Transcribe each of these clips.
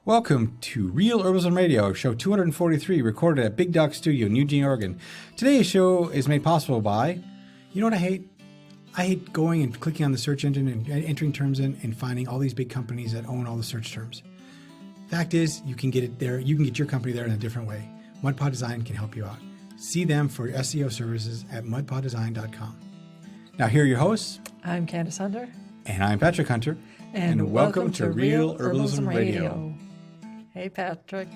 Welcome to Real Herbalism Radio, show 243, recorded at Big Dog Studio in Eugene, Oregon. Today's show is made possible by, you know what I hate? I hate going and clicking on the search engine and entering terms in and finding all these big companies that own all the search terms. Fact is, you can get it there. You can get your company there in a different way. MudPod Design can help you out. See them for SEO services at mudpoddesign.com. Now, here are your hosts. I'm Candace Hunter. And I'm Patrick Hunter. And welcome to Real Herbalism Radio. Hey, Patrick.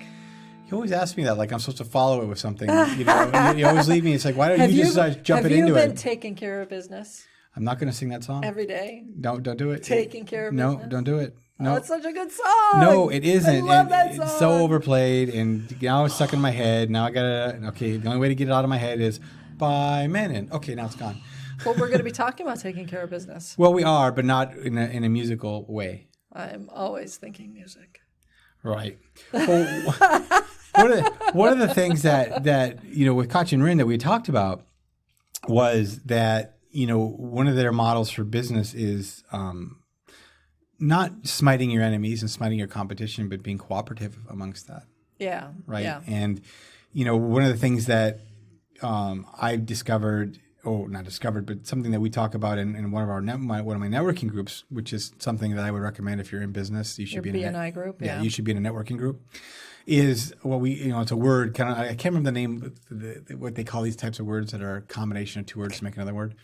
You always ask me that, like I'm supposed to follow it with something. You know, you always leave me. It's like, why don't you just start jumping into it? Have you been taking care of business? I'm not going to sing that song. Every day? Don't do it. Taking care of business? No, don't do it. No. Oh, it's such a good song. No, it isn't. I love that song. It's so overplayed, and now it's stuck in my head. Now I got to, okay, the only way to get it out of my head is by Menon. Okay, now it's gone. Well, we're going to be talking about taking care of business. Well, we are, but not in a musical way. I'm always thinking music. Right. Well, one of the things that you know with Katja and Ryn that we talked about was that one of their models for business is not smiting your enemies and smiting your competition, but being cooperative amongst that. Yeah. Right. Yeah. And one of the things that I've discovered. Oh, not discovered, but something that we talk about in one of one of my networking groups, which is something that I would recommend if you're in business. You should be in a BNI group. Yeah, you should be in a networking group. Is what we it's a word kind of I can't remember the name what they call these types of words that are a combination of two words to make another word.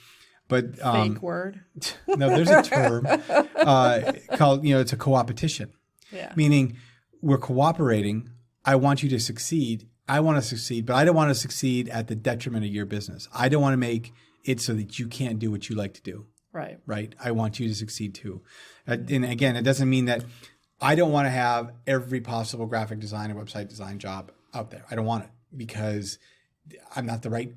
But fake word. No, there's a term called it's a coopetition. Yeah. Meaning we're cooperating. I want you to succeed. I want to succeed, but I don't want to succeed at the detriment of your business. I don't want to make it so that you can't do what you like to do. Right. Right. I want you to succeed too. And again, it doesn't mean that I don't want to have every possible graphic design and website design job out there. I don't want it because I'm not the right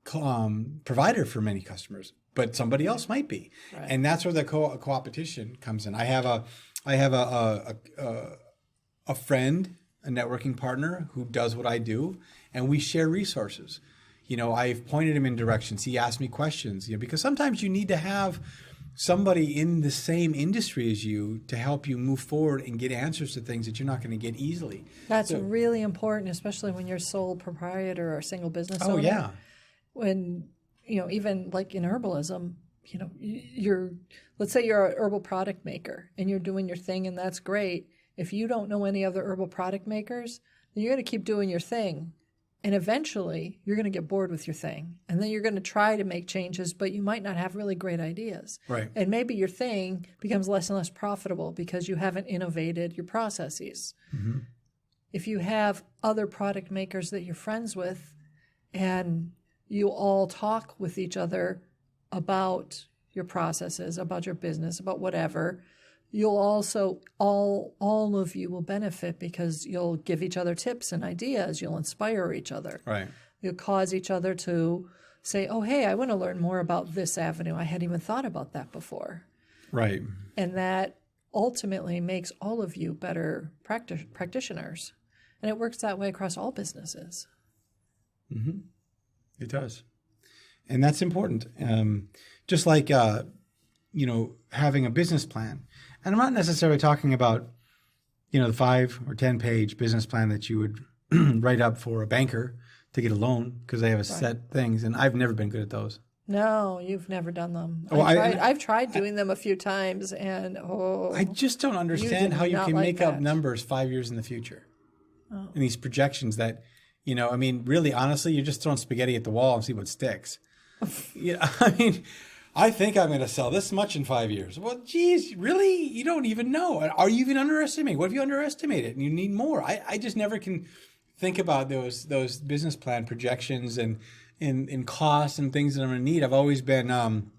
provider for many customers, but somebody else might be. Right. And that's where the coopetition comes in. I have a friend, a networking partner who does what I do, and we share resources. I've pointed him in directions. He asked me questions, because sometimes you need to have somebody in the same industry as you to help you move forward and get answers to things that you're not going to get easily. That's really important, especially when you're sole proprietor or single business owner. Oh, yeah. When, even like in herbalism, let's say you're an herbal product maker and you're doing your thing and that's great. If you don't know any other herbal product makers, then you're going to keep doing your thing. And eventually, you're going to get bored with your thing. And then you're going to try to make changes, but you might not have really great ideas. Right. And maybe your thing becomes less and less profitable because you haven't innovated your processes. Mm-hmm. If you have other product makers that you're friends with and you all talk with each other about your processes, about your business, about whatever, you'll also, all of you will benefit because you'll give each other tips and ideas. You'll inspire each other. Right. You'll cause each other to say, oh, hey, I want to learn more about this avenue. I hadn't even thought about that before. Right. And that ultimately makes all of you better practitioners. And it works that way across all businesses. Mm-hmm. It does. And that's important. Just like, having a business plan. And I'm not necessarily talking about, the 5 or 10 page business plan that you would write up for a banker to get a loan because they have a set things. And I've never been good at those. No, you've never done them. Oh, I've tried doing them a few times and I just don't understand how you can make up numbers 5 years in the future. Oh. And these projections that, really, honestly, you're just throwing spaghetti at the wall and see what sticks. I think I'm going to sell this much in 5 years. Well, geez, really? You don't even know. Are you even underestimating? What if you underestimate it and you need more? I just never can think about those business plan projections and costs and things that I'm going to need. I've always been,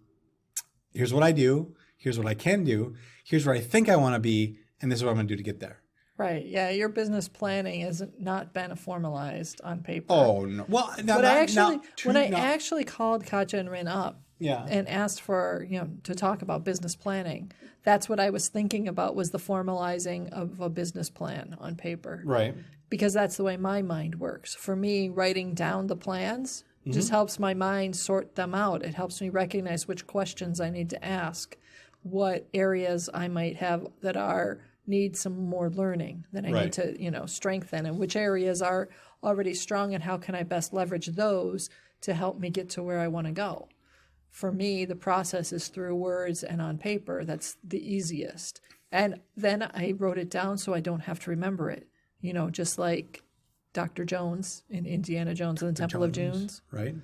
here's what I do. Here's what I can do. Here's where I think I want to be. And this is what I'm going to do to get there. Right. Yeah. Your business planning has not been formalized on paper. Oh, no. Well, when I actually called Katja and Ryn up, and asked for, to talk about business planning, that's what I was thinking about was the formalizing of a business plan on paper. Right. Because that's the way my mind works. For me, writing down the plans just helps my mind sort them out. It helps me recognize which questions I need to ask, what areas I might have that are need some more learning, that I Right. need to, strengthen, and which areas are already strong and how can I best leverage those to help me get to where I want to go. For me, the process is through words and on paper. That's the easiest. And then I wrote it down so I don't have to remember it. Just like Dr. Jones in Indiana Jones and the Temple of Jones. Right.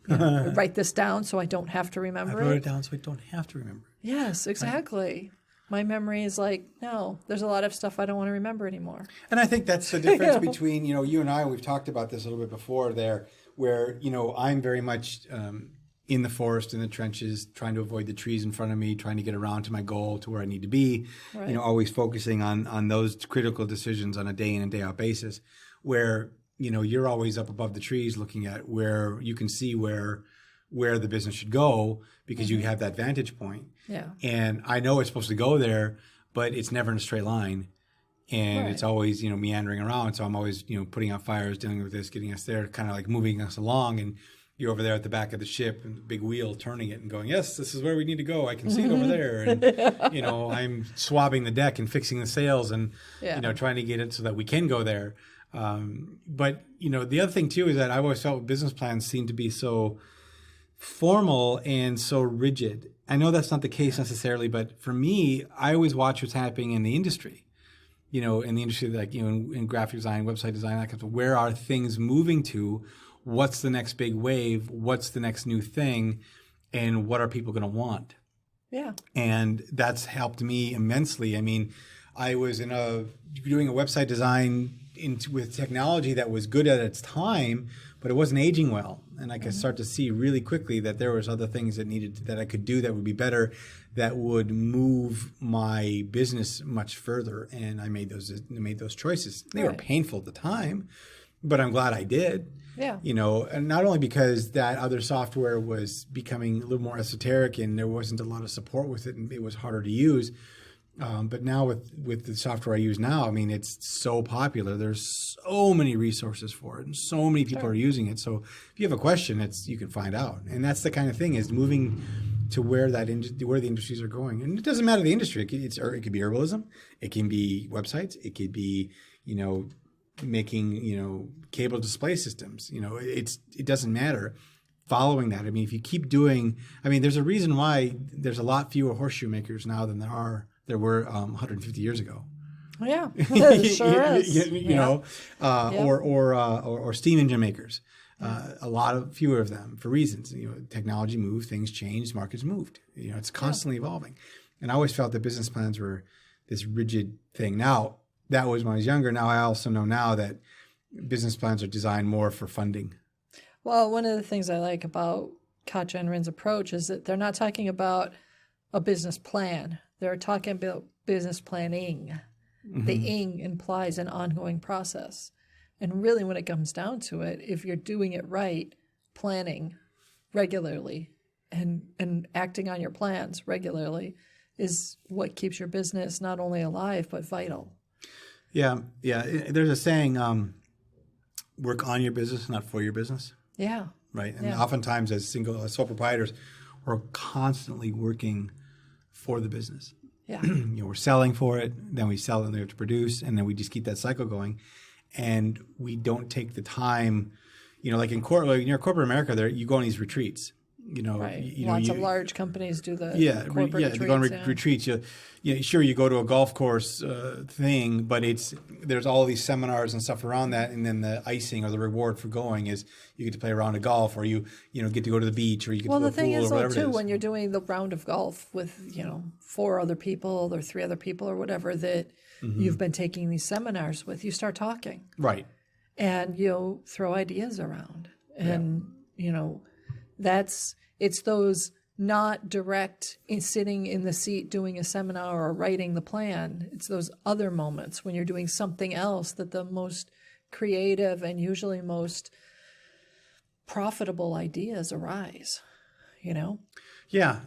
Write this down so I don't have to remember I wrote it. it down so I don't have to remember. Yes, exactly. My memory is like, no, there's a lot of stuff I don't want to remember anymore. And I think that's the difference between, you and I, we've talked about this a little bit before there, where, I'm very much in the forest, in the trenches, trying to avoid the trees in front of me, trying to get around to my goal, to where I need to be, Right. Always focusing on those critical decisions on a day in and day out basis, where, you're always up above the trees looking at where you can see where the business should go, because you have that vantage point. Yeah. And I know it's supposed to go there, but it's never in a straight line. And Right. it's always, meandering around. So I'm always, putting out fires, dealing with this, getting us there, kind of like moving us along. And you're over there at the back of the ship and the big wheel turning it and going, yes, this is where we need to go. I can see it over there. And, I'm swabbing the deck and fixing the sails and, trying to get it so that we can go there. But, the other thing too is that I've always felt business plans seem to be so formal and so rigid. I know that's not the case necessarily, but for me, I always watch what's happening in the industry. In the industry, like, in graphic design, website design, that kind of, where are things moving to? What's the next big wave? What's the next new thing? And what are people going to want? Yeah. And that's helped me immensely. I mean, I was doing a website design with technology that was good at its time, but it wasn't aging well. And I could start to see really quickly that there was other things that I could do that would be better, that would move my business much further. And I made those choices. They were Right. painful at the time, but I'm glad I did. Yeah. And not only because that other software was becoming a little more esoteric and there wasn't a lot of support with it and it was harder to use. But now with the software I use now, I mean, it's so popular. There's so many resources for it and so many people are using it. So if you have a question, you can find out. And that's the kind of thing, is moving to where the industries are going. And it doesn't matter the industry. It could be herbalism. It can be websites. It could be, making, cable display systems. It doesn't matter. Following that, I mean, if you keep doing, there's a reason why there's a lot fewer horseshoe makers now than there were 150 years ago. Yeah, it sure is. Or steam engine makers. A lot of fewer of them for reasons. Technology moved, things changed, markets moved. It's constantly evolving. And I always felt that business plans were this rigid thing. Now, that was when I was younger. Now I also know now that business plans are designed more for funding. Well, one of the things I like about Katja and Ryn's approach is that they're not talking about a business plan. They're talking about business planning. Mm-hmm. The ing implies an ongoing process. And really, when it comes down to it, if you're doing it right, planning regularly and acting on your plans regularly is what keeps your business not only alive, but vital. Yeah. There's a saying, work on your business, not for your business. Yeah. Right. And oftentimes as sole proprietors, we're constantly working for the business. Yeah. We're selling for it, then we sell it, and we have to produce, and then we just keep that cycle going. And we don't take the time, like in corporate America, you go on these retreats. Right. Lots of large companies do the corporate retreats. They go on retreats. Sure, you go to a golf course thing, but there's all these seminars and stuff around that, and then the icing or the reward for going is you get to play a round of golf, or you get to go to the beach, or you get to go to the pool, or whatever it is. Well, the thing is, though, too, when you're doing the round of golf with 4 other people or 3 other people or whatever that you've been taking these seminars with, you start talking, right, and you'll throw ideas around, and it's those not direct sitting in the seat doing a seminar or writing the plan. It's those other moments when you're doing something else that the most creative and usually most profitable ideas arise, Yeah.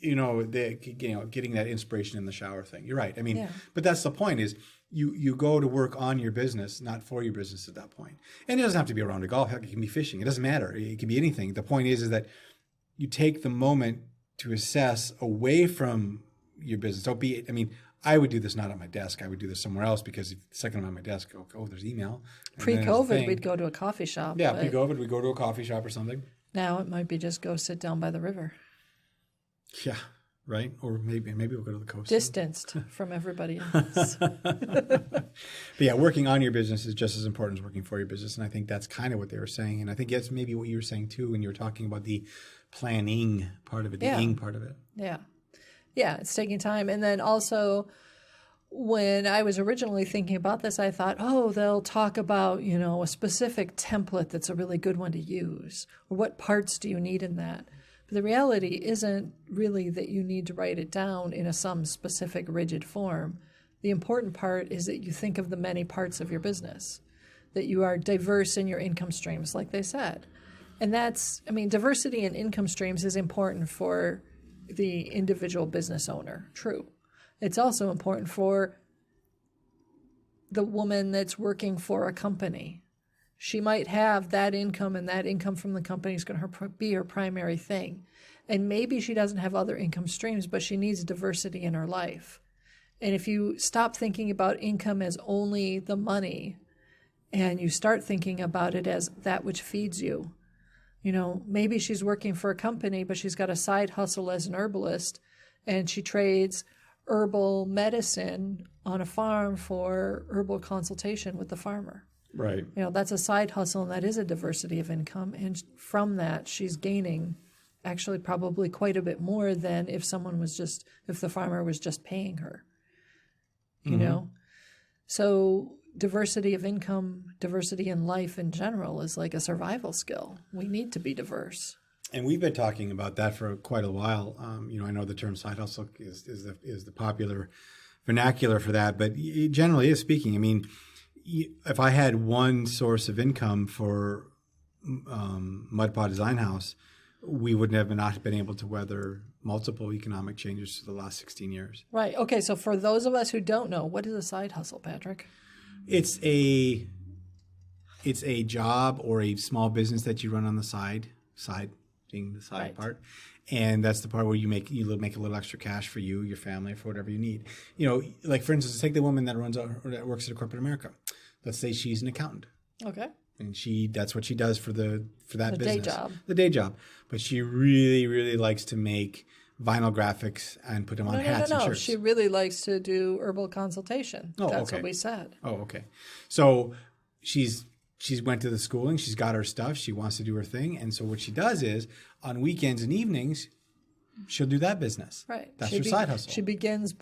Getting that inspiration in the shower thing. You're right. But that's the point, is you go to work on your business, not for your business at that point. And it doesn't have to be a round of golf. Heck, it can be fishing. It doesn't matter. It can be anything. The point is that you take the moment to assess away from your business. I would do this not at my desk. I would do this somewhere else because the second I'm at my desk, there's email. And then there's the Pre-COVID, thing. we'd go to a coffee shop. Yeah, but pre-COVID, we'd go to a coffee shop or something. now it might be just go sit down by the river. Yeah, right? Or maybe we'll go to the coast. Distanced from everybody else. But yeah, working on your business is just as important as working for your business. And I think that's kind of what they were saying. And I think that's maybe what you were saying too when you were talking about the planning part of it, the ing part of it. Yeah. Yeah, it's taking time. And then also, when I was originally thinking about this, I thought, they'll talk about, a specific template that's a really good one to use. Or what parts do you need in that? But the reality isn't really that you need to write it down in some specific rigid form. The important part is that you think of the many parts of your business, that you are diverse in your income streams, like they said. And diversity in income streams is important for the individual business owner. True. It's also important for the woman that's working for a company. She might have that income, and that income from the company is going to be her primary thing. And maybe she doesn't have other income streams, but she needs diversity in her life. And if you stop thinking about income as only the money, and you start thinking about it as that which feeds you, maybe she's working for a company, but she's got a side hustle as an herbalist, and she trades herbal medicine on a farm for herbal consultation with the farmer. Right. That's a side hustle, and that is a diversity of income. And from that, she's gaining actually probably quite a bit more than if the farmer was just paying her, you know? So diversity of income, diversity in life in general is like a survival skill. We need to be diverse. And we've been talking about that for quite a while. I know the term side hustle is the popular vernacular for that, but generally speaking, if I had one source of income for Mud Pot Design House, we would have not been able to weather multiple economic changes for the last 16 years. Right. Okay. So for those of us who don't know, what is a side hustle, Patrick? It's a job or a small business that you run on the side being the side part. And that's the part where you make a little extra cash for you, your family, for whatever you need. Like for instance, take the woman that works at corporate America. Let's say she's an accountant. Okay. And that's what she does for that business. The day job. But she really, really likes to make vinyl graphics and put them on hats and shirts. She really likes to do herbal consultation. Oh, That's okay. what we said. Oh, okay. So she's went to the schooling. She's got her stuff. She wants to do her thing. And so what she does is on weekends and evenings, she'll do that business. Right. That's her side hustle. She begins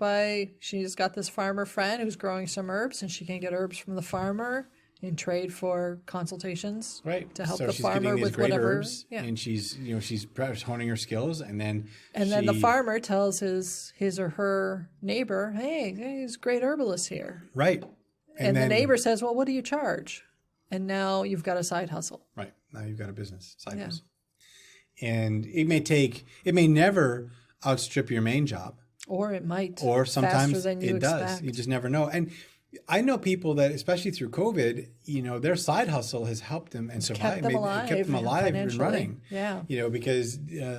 she's got this farmer friend who's growing some herbs, and she can get herbs from the farmer in trade for consultations. Right. To help so the she's farmer getting these with great whatever. Herbs, yeah. and she's honing her skills, and then the farmer tells his or her neighbor, hey, there's a great herbalist here. Right. And then the neighbor says, well, what do you charge? And now you've got a side hustle. Right. Now you've got a business, side hustle. And it may never outstrip your main job. Or it might. Or sometimes it does. You just never know. And I know people that, especially through COVID, their side hustle has helped them and survived. Kept them alive and running. Yeah. Because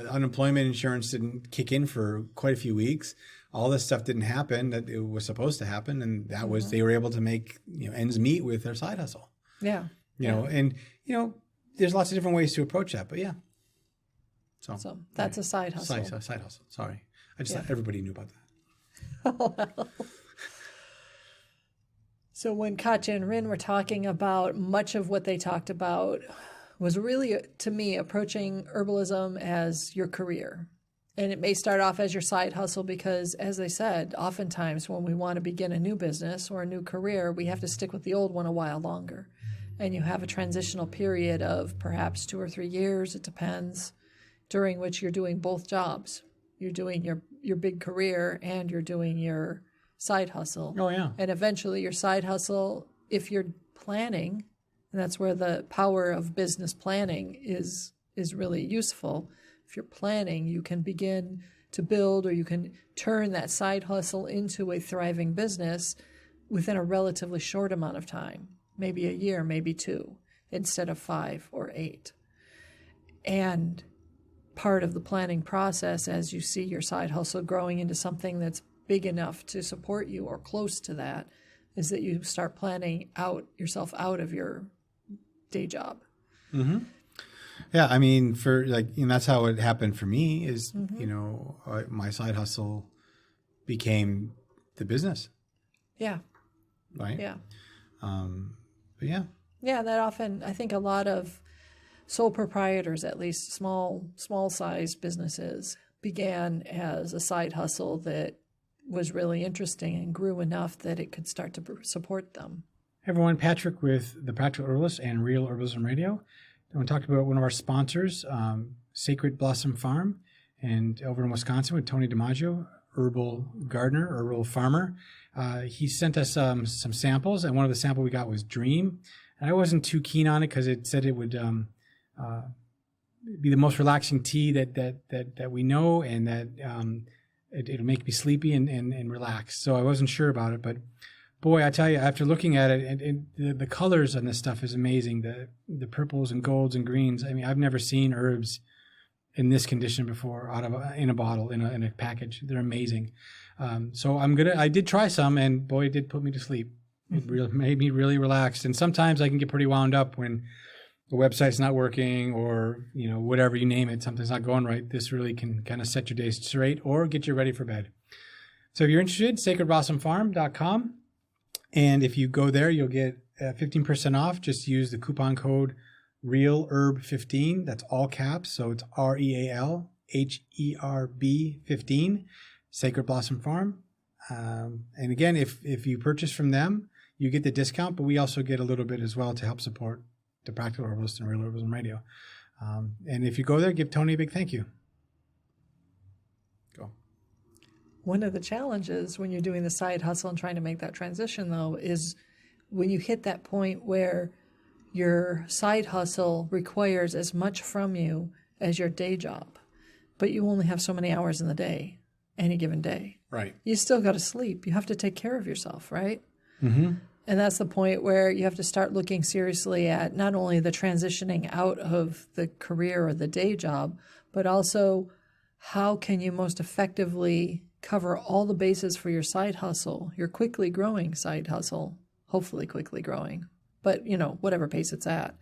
unemployment insurance didn't kick in for quite a few weeks. All this stuff didn't happen that it was supposed to happen. And that was, they were able to make ends meet with their side hustle. Yeah. And there's lots of different ways to approach that, but yeah. So that's a side hustle. Side hustle. Sorry. I just thought everybody knew about that. So when Katja and Ryn were talking about, much of what they talked about was really, to me, approaching herbalism as your career. And it may start off as your side hustle because, as they said, oftentimes when we want to begin a new business or a new career, we have to stick with the old one a while longer. And you have a transitional period of perhaps 2 or 3 years, it depends, during which you're doing both jobs. You're doing your big career and you're doing your side hustle. Oh, yeah. And eventually your side hustle, if you're planning, and that's where the power of business planning is really useful. If you're planning, you can begin to build, or you can turn that side hustle into a thriving business within a relatively short amount of time, maybe a year, maybe 2, instead of 5 or 8. And part of the planning process, as you see your side hustle growing into something that's big enough to support you or close to that, is that you start planning yourself out of your day job. Mm-hmm. Yeah, I mean, that's how it happened for me. Is my side hustle became the business. Yeah. Right. Yeah. But yeah. Yeah, that often, I think a lot of sole proprietors, at least small size businesses, began as a side hustle that was really interesting and grew enough that it could start to support them. Hey everyone, Patrick with the Practical Herbalist and Real Herbalism Radio. I want to talk about one of our sponsors, Sacred Blossom Farm, and over in Wisconsin with Tony DiMaggio, herbal gardener, herbal farmer. He sent us some samples, and one of the samples we got was Dream. And I wasn't too keen on it because it said it would be the most relaxing tea that we know, and that it'll make me sleepy and relax. So I wasn't sure about it, but boy, I tell you, after looking at it, and the colors on this stuff is amazing. The purples and golds and greens. I mean, I've never seen herbs in this condition before, in a bottle, in a package. They're amazing. So I did try some, and boy, it did put me to sleep. It really made me really relaxed. And sometimes I can get pretty wound up when the website's not working, or whatever you name it, something's not going right. This really can kind of set your day straight or get you ready for bed. So if you're interested, sacredblossomfarm.com. And if you go there, you'll get 15% off. Just use the coupon code REALHERB15. That's all caps. So it's REALHERB 15, Sacred Blossom Farm. And again, if you purchase from them, you get the discount, but we also get a little bit as well to help support the Practical Herbalist and Real Herbalism Radio. And if you go there, give Tony a big thank you. Go. One of the challenges when you're doing the side hustle and trying to make that transition, though, is when you hit that point where your side hustle requires as much from you as your day job, but you only have so many hours in the day, any given day. Right. You still got to sleep. You have to take care of yourself, right? Mm-hmm. And that's the point where you have to start looking seriously at not only the transitioning out of the career or the day job, but also how can you most effectively cover all the bases for your side hustle, your quickly growing side hustle, hopefully quickly growing, but whatever pace it's at,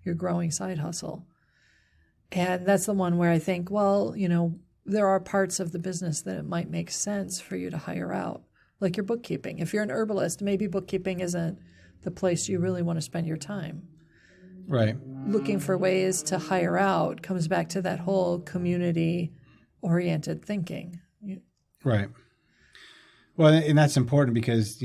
your growing side hustle. And that's the one where I think, well, there are parts of the business that it might make sense for you to hire out, like your bookkeeping. If you're an herbalist, maybe bookkeeping isn't the place you really want to spend your time. Right. Looking for ways to hire out comes back to that whole community-oriented thinking. Right. Well, and that's important because,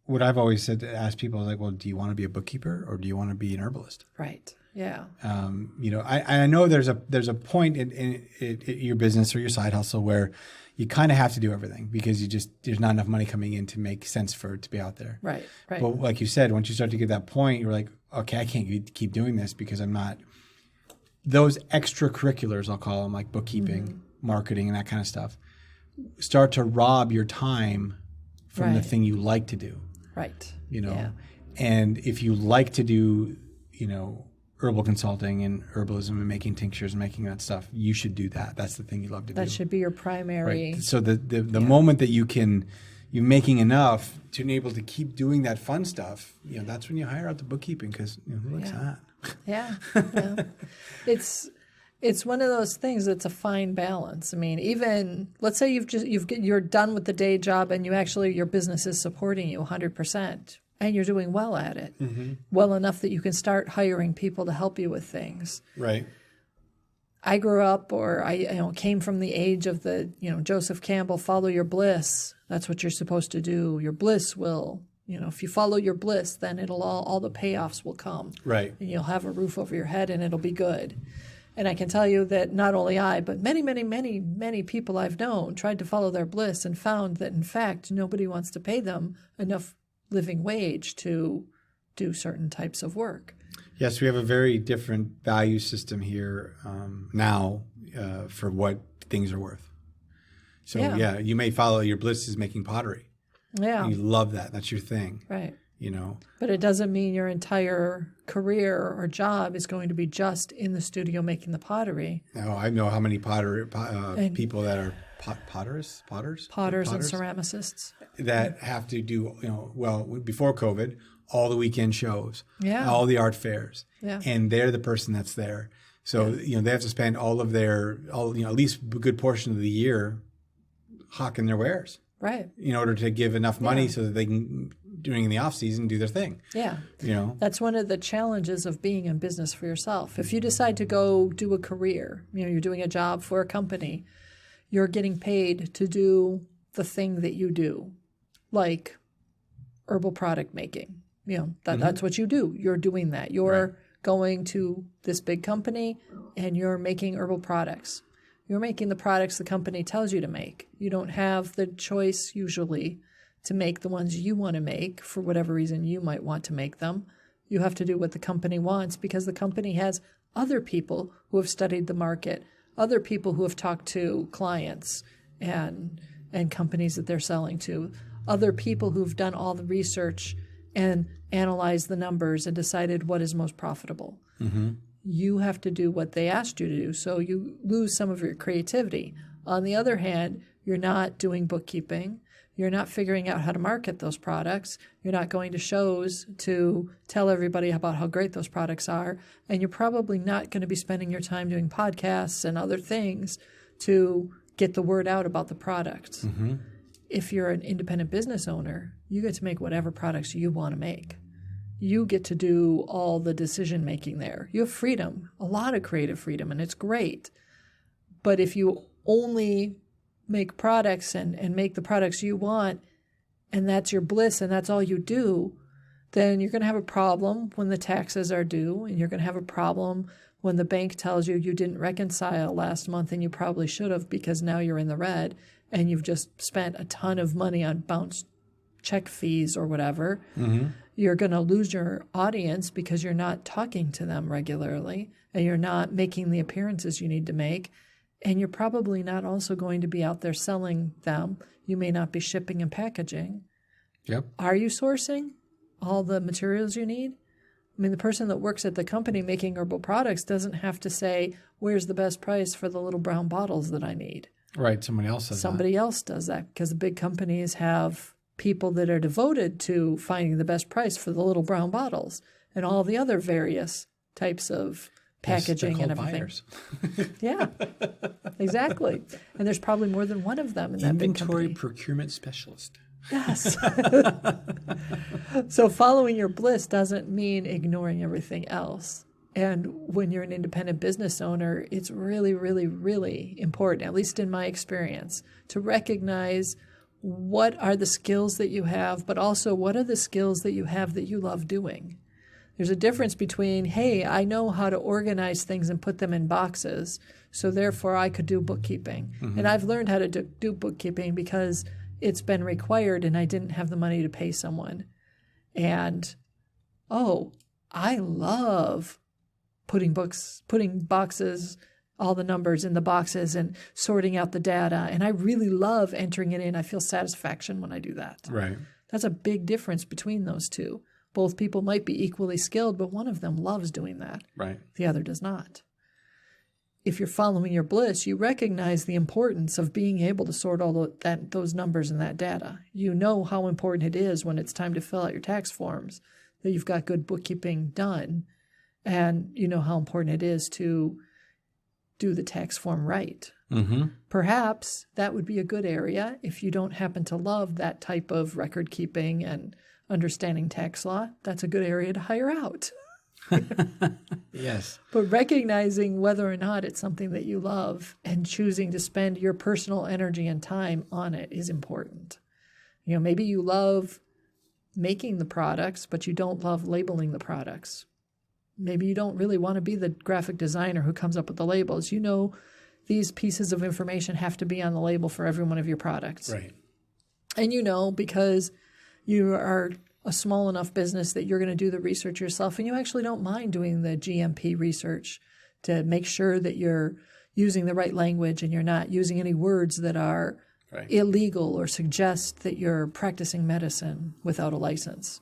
what I've always said to ask people is like, well, do you want to be a bookkeeper or do you want to be an herbalist? Right. Yeah. I know there's a point in your business or your side hustle where you kind of have to do everything because there's not enough money coming in to make sense for it to be out there. Right. Right. But like you said, once you start to get that point, you're like, okay, I can't keep doing this because I'm not. Those extracurriculars, I'll call them, like bookkeeping, marketing, and that kind of stuff, start to rob your time from the thing you like to do. Right. Yeah. And if you like to do, herbal consulting and herbalism and making tinctures and making that stuff, you should do that. That's the thing you love to do. That should be your primary. Right. So the moment that you're making enough to be able to keep doing that fun stuff, that's when you hire out the bookkeeping because who likes that? Yeah. It's one of those things that's a fine balance. I mean, even let's say you're done with the day job and your business is supporting you 100%. And you're doing well at it, well enough that you can start hiring people to help you with things. Right. I grew up, or I came from the age of the Joseph Campbell, follow your bliss. That's what you're supposed to do. Your bliss will, if you follow your bliss, then it'll all the payoffs will come. Right. And you'll have a roof over your head, and it'll be good. And I can tell you that not only I, but many, many, many, many people I've known tried to follow their bliss and found that in fact nobody wants to pay them enough living wage to do certain types of work. Yes, we have a very different value system here now for what things are worth. So you may follow your bliss is making pottery. Yeah. And you love that. That's your thing. Right. But it doesn't mean your entire career or job is going to be just in the studio making the pottery. No, I know how many people that are potters, and ceramicists. that have to do, before COVID, all the weekend shows, Yeah. all the art fairs, Yeah. and they're the person that's there. So, they have to spend all of their, at least a good portion of the year hawking their wares. Right. In order to give enough money so that they can, during the off season, do their thing. Yeah. That's one of the challenges of being in business for yourself. If you decide to go do a career, you're doing a job for a company, you're getting paid to do the thing that you do, like herbal product making. That's what you do. You're doing that. You're going to this big company and you're making herbal products. You're making the products the company tells you to make. You don't have the choice usually to make the ones you want to make for whatever reason you might want to make them. You have to do what the company wants because the company has other people who have studied the market, other people who have talked to clients and companies that they're selling to, other people who've done all the research and analyzed the numbers and decided what is most profitable. Mm-hmm. You have to do what they asked you to do, so you lose some of your creativity. On the other hand, you're not doing bookkeeping. You're not figuring out how to market those products. You're not going to shows to tell everybody about how great those products are. And you're probably not going to be spending your time doing podcasts and other things to get the word out about the products. Mm-hmm. If you're an independent business owner, you get to make whatever products you want to make. You get to do all the decision making there. You have freedom, a lot of creative freedom, and it's great. But if you only make products and make the products you want, and that's your bliss and that's all you do, then you're going to have a problem when the taxes are due, and you're going to have a problem when the bank tells you didn't reconcile last month and you probably should have because now you're in the red and you've just spent a ton of money on bounced check fees or whatever. Mm-hmm. You're going to lose your audience because you're not talking to them regularly and you're not making the appearances you need to make. And you're probably not also going to be out there selling them. You may not be shipping and packaging. Yep. Are you sourcing all the materials you need? I mean, the person that works at the company making herbal products doesn't have to say, where's the best price for the little brown bottles that I need? Right. Somebody else does Somebody else does that because the big companies have people that are devoted to finding the best price for the little brown bottles and all the other various types of packaging and everything. Buyers. Yeah, exactly. And there's probably more than one of them in that big company. Inventory procurement specialist. Yes. So following your bliss doesn't mean ignoring everything else. And when you're an independent business owner, it's really, really, really important, at least in my experience, to recognize what are the skills that you have, but also what are the skills that you have that you love doing. There's a difference between, hey, I know how to organize things and put them in boxes, so therefore I could do bookkeeping. Mm-hmm. And I've learned how to do bookkeeping because it's been required and I didn't have the money to pay someone. And, I love putting boxes, all the numbers in the boxes and sorting out the data. And I really love entering it in. I feel satisfaction when I do that. Right. That's a big difference between those two. Both people might be equally skilled, but one of them loves doing that. Right. The other does not. If you're following your bliss, you recognize the importance of being able to sort all those numbers and that data. You know how important it is when it's time to fill out your tax forms, that you've got good bookkeeping done. And you know how important it is to do the tax form right. Mm-hmm. Perhaps that would be a good area if you don't happen to love that type of record keeping and understanding tax law. That's a good area to hire out. Yes. But recognizing whether or not it's something that you love and choosing to spend your personal energy and time on it is important. Maybe you love making the products, but you don't love labeling the products. Maybe you don't really want to be the graphic designer who comes up with the labels. These pieces of information have to be on the label for every one of your products. Right. And because you are a small enough business that you're going to do the research yourself, and you actually don't mind doing the GMP research to make sure that you're using the right language and you're not using any words that are illegal or suggest that you're practicing medicine without a license.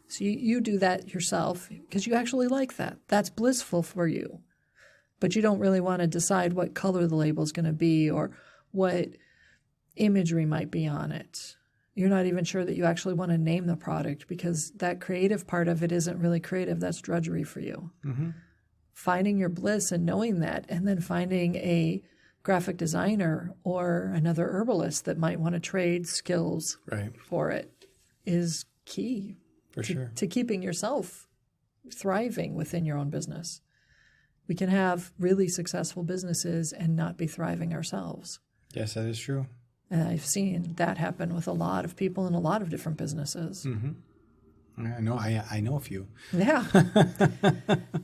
So you do that yourself because you actually like that. That's blissful for you. But you don't really want to decide what color the label is going to be or what imagery might be on it. You're not even sure that you actually want to name the product because that creative part of it isn't really creative. That's drudgery for you. Mm-hmm. Finding your bliss and knowing that, and then finding a graphic designer or another herbalist that might want to trade skills Right. for it is key For sure. to keeping yourself thriving within your own business. We can have really successful businesses and not be thriving ourselves. Yes, that is true. And I've seen that happen with a lot of people in a lot of different businesses. Mm-hmm. I know a few. Yeah.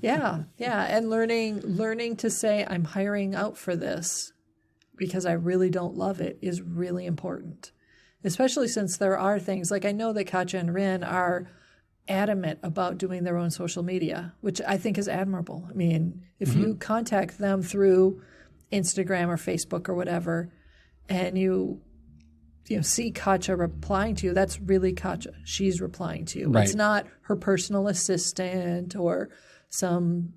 Yeah. And learning to say, I'm hiring out for this because I really don't love it is really important. Especially since there are things, like I know that Katja and Ryn are adamant about doing their own social media, which I think is admirable. I mean, if you contact them through Instagram or Facebook or whatever, and you see Katja replying to you, that's really Katja. She's replying to you. Right. It's not her personal assistant or some,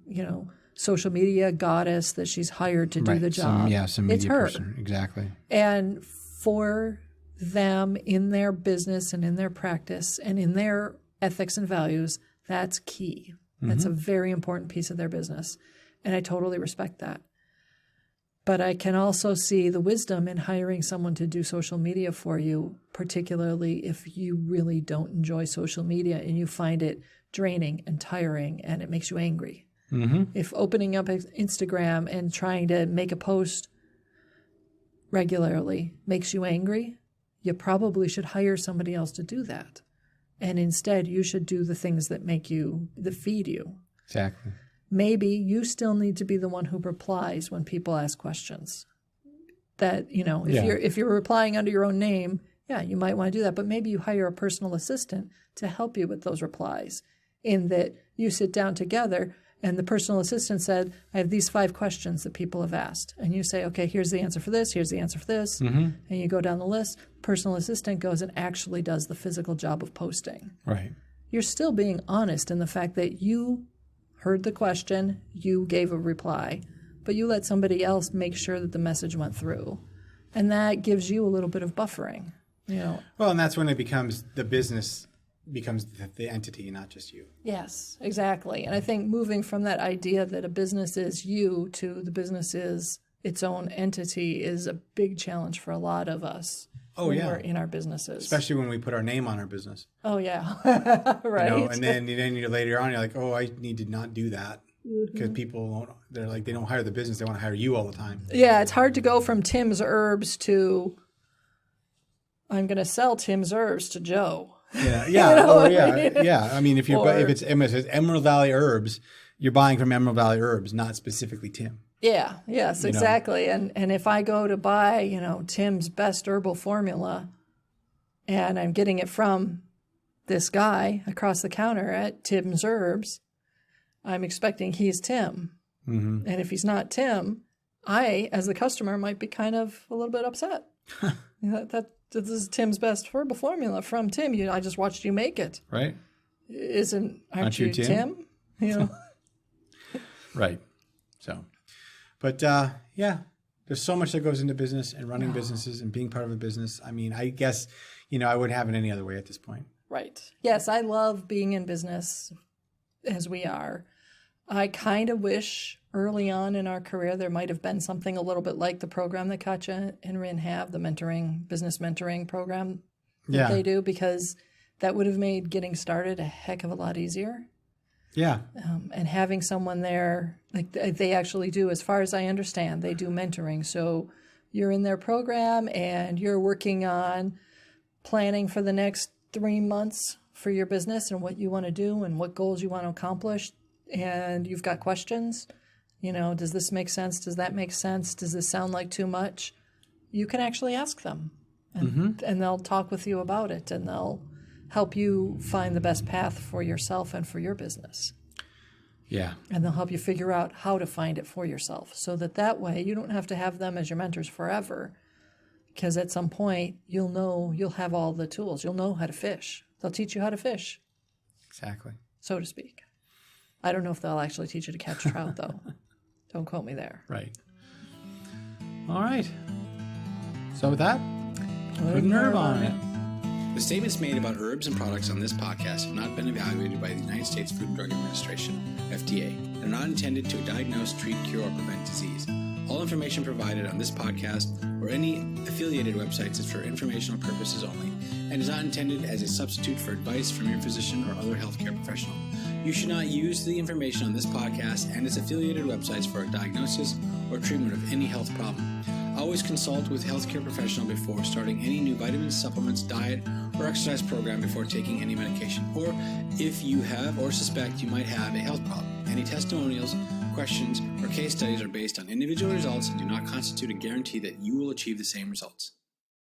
social media goddess that she's hired to do the job. Some media it's her. person. Exactly. And for them in their business and in their practice and in their ethics and values, that's key. That's a very important piece of their business. And I totally respect that. But I can also see the wisdom in hiring someone to do social media for you, particularly if you really don't enjoy social media and you find it draining and tiring and it makes you angry. Mm-hmm. If opening up Instagram and trying to make a post regularly makes you angry, you probably should hire somebody else to do that. And instead, you should do the things that feed you. Exactly. Maybe you still need to be the one who replies when people ask questions. That, if you're replying under your own name, you might want to do that. But maybe you hire a personal assistant to help you with those replies, in that you sit down together and the personal assistant said, I have these 5 questions that people have asked. And you say, okay, here's the answer for this, here's the answer for this. Mm-hmm. And you go down the list. Personal assistant goes and actually does the physical job of posting. Right. You're still being honest in the fact that you heard the question, you gave a reply, but you let somebody else make sure that the message went through. And that gives you a little bit of buffering. Well, and that's when it becomes the business becomes the entity, not just you. Yes, exactly. And I think moving from that idea that a business is you to the business is its own entity is a big challenge for a lot of us. Oh, yeah. We're in our businesses. Especially when we put our name on our business. Oh, yeah. Right. And then you later on, you're like, oh, I need to not do that. Because people, they don't hire the business. They want to hire you all the time. Yeah, it's hard to go from Tim's Herbs to I'm going to sell Tim's Herbs to Joe. Yeah, yeah. I mean, if it's Emerald Valley Herbs, you're buying from Emerald Valley Herbs, not specifically Tim. Yeah, yes, exactly. And if I go to buy, Tim's best herbal formula and I'm getting it from this guy across the counter at Tim's Herbs, I'm expecting he's Tim. Mm-hmm. And if he's not Tim, I, as the customer, might be kind of a little bit upset. This is Tim's best herbal formula from Tim. I just watched you make it. Right. Aren't you Tim? Right. So, but there's so much that goes into business and running businesses and being part of a business. I mean, I guess, I wouldn't have it any other way at this point. Right. Yes, I love being in business as we are. I kind of wish early on in our career there might have been something a little bit like the program that Katja and Ryn have, the business mentoring program that they do, because that would have made getting started a heck of a lot easier. Yeah. And having someone there, like they actually do, as far as I understand, they do mentoring. So you're in their program and you're working on planning for the next 3 months for your business and what you want to do and what goals you want to accomplish. And you've got questions. Does this make sense? Does that make sense? Does this sound like too much? You can actually ask them and they'll talk with you about it and they'll help you find the best path for yourself and for your business. Yeah. And they'll help you figure out how to find it for yourself so that way you don't have to have them as your mentors forever, because at some point you'll have all the tools. You'll know how to fish. They'll teach you how to fish. Exactly. So to speak. I don't know if they'll actually teach you to catch trout, though. Don't quote me there. Right. All right. So with that, Put an herb on it. The statements made about herbs and products on this podcast have not been evaluated by the United States Food and Drug Administration, FDA, and are not intended to diagnose, treat, cure, or prevent disease. All information provided on this podcast or any affiliated websites is for informational purposes only and is not intended as a substitute for advice from your physician or other healthcare professional. You should not use the information on this podcast and its affiliated websites for a diagnosis or treatment of any health problem. Always consult with a healthcare professional before starting any new vitamins, supplements, diet, or exercise program before taking any medication, or if you have or suspect you might have a health problem. Any testimonials, questions, or case studies are based on individual results and do not constitute a guarantee that you will achieve the same results.